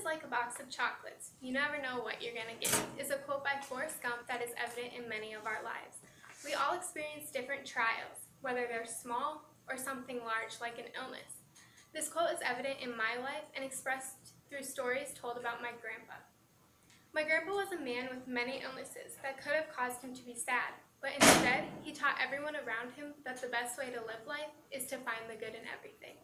like a box of chocolates. You never know what you're going to get," is a quote by Forrest Gump that is evident in many of our lives. We all experience different trials, whether they're small or something large like an illness. This quote is evident in my life and expressed through stories told about my grandpa. My grandpa was a man with many illnesses that could have caused him to be sad, but instead, he taught everyone around him that the best way to live life is to find the good in everything.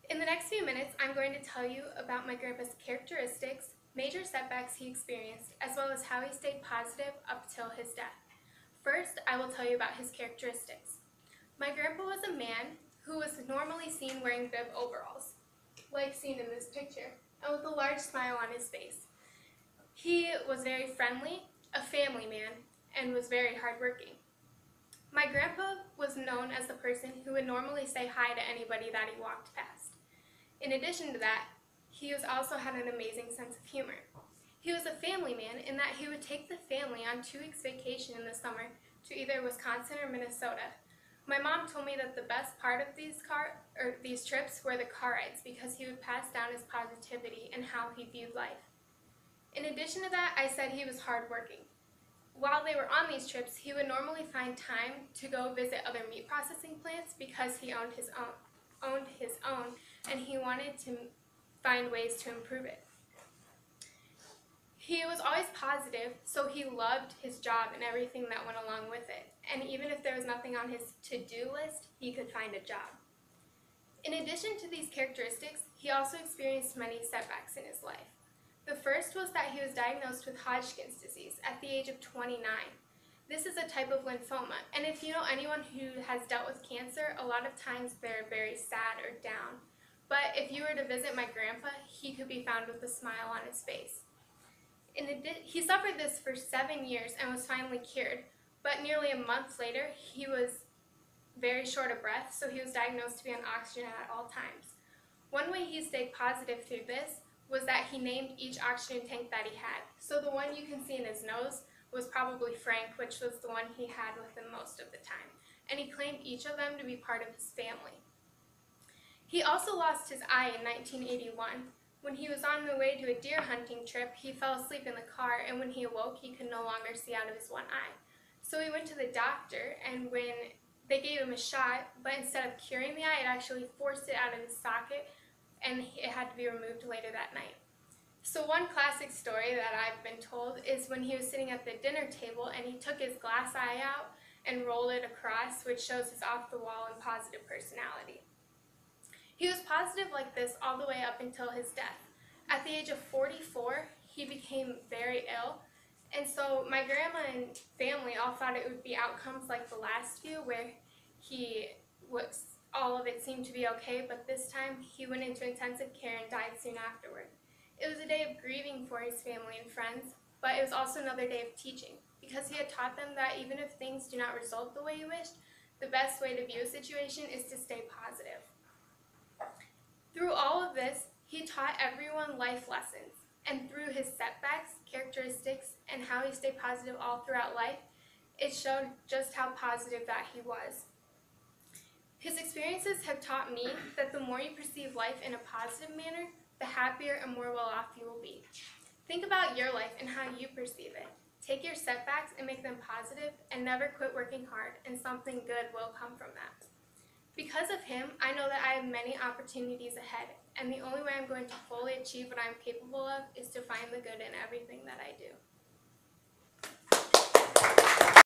In the next few minutes, I'm going to tell you about my grandpa's characteristics, major setbacks he experienced, as well as how he stayed positive up till his death. First, I will tell you about his characteristics. My grandpa was a man who was normally seen wearing bib overalls, like seen in this picture, and with a large smile on his face. He was very friendly, a family man, and was very hardworking. My grandpa was known as the person who would normally say hi to anybody that he walked past. In addition to that, he also had an amazing sense of humor. He was a family man in that he would take the family on 2 weeks vacation in the summer to either Wisconsin or Minnesota. My mom told me that the best part of these trips were the car rides because he would pass down his positivity and how he viewed life. In addition to that, I said he was hardworking. While they were on these trips, he would normally find time to go visit other meat processing plants because he owned his own, and he wanted to find ways to improve it. He was always positive, so he loved his job and everything that went along with it. And even if there was nothing on his to-do list, he could find a job. In addition to these characteristics, he also experienced many setbacks in his life. The first was that he was diagnosed with Hodgkin's disease at the age of 29. This is a type of lymphoma, and if you know anyone who has dealt with cancer, a lot of times they're very sad or down. But if you were to visit my grandpa, he could be found with a smile on his face. He suffered this for 7 years and was finally cured, but nearly a month later, he was very short of breath, so he was diagnosed to be on oxygen at all times. One way he stayed positive through this was that he named each oxygen tank that he had. So the one you can see in his nose was probably Frank, which was the one he had with him most of the time. And he claimed each of them to be part of his family. He also lost his eye in 1981. When he was on the way to a deer hunting trip, he fell asleep in the car, and when he awoke, he could no longer see out of his one eye. So he went to the doctor, and when they gave him a shot, but instead of curing the eye, it actually forced it out of his socket, and it had to be removed later that night. So one classic story that I've been told is when he was sitting at the dinner table and he took his glass eye out and rolled it across, which shows his off-the-wall and positive personality. He was positive like this all the way up until his death. At the age of 44, he became very ill, and so my grandma and family all thought it would be outcomes like the last few where all of it seemed to be okay, but this time he went into intensive care and died soon afterward. It was a day of grieving for his family and friends, but it was also another day of teaching, because he had taught them that even if things do not result the way you wished, the best way to view a situation is to stay positive. Through all of this, he taught everyone life lessons, and through his setbacks, characteristics, and how he stayed positive all throughout life, it showed just how positive that he was. His experiences have taught me that the more you perceive life in a positive manner, the happier and more well-off you will be. Think about your life and how you perceive it. Take your setbacks and make them positive, and never quit working hard, and something good will come from that. Because of him, I know that I have many opportunities ahead, and the only way I'm going to fully achieve what I'm capable of is to find the good in everything that I do.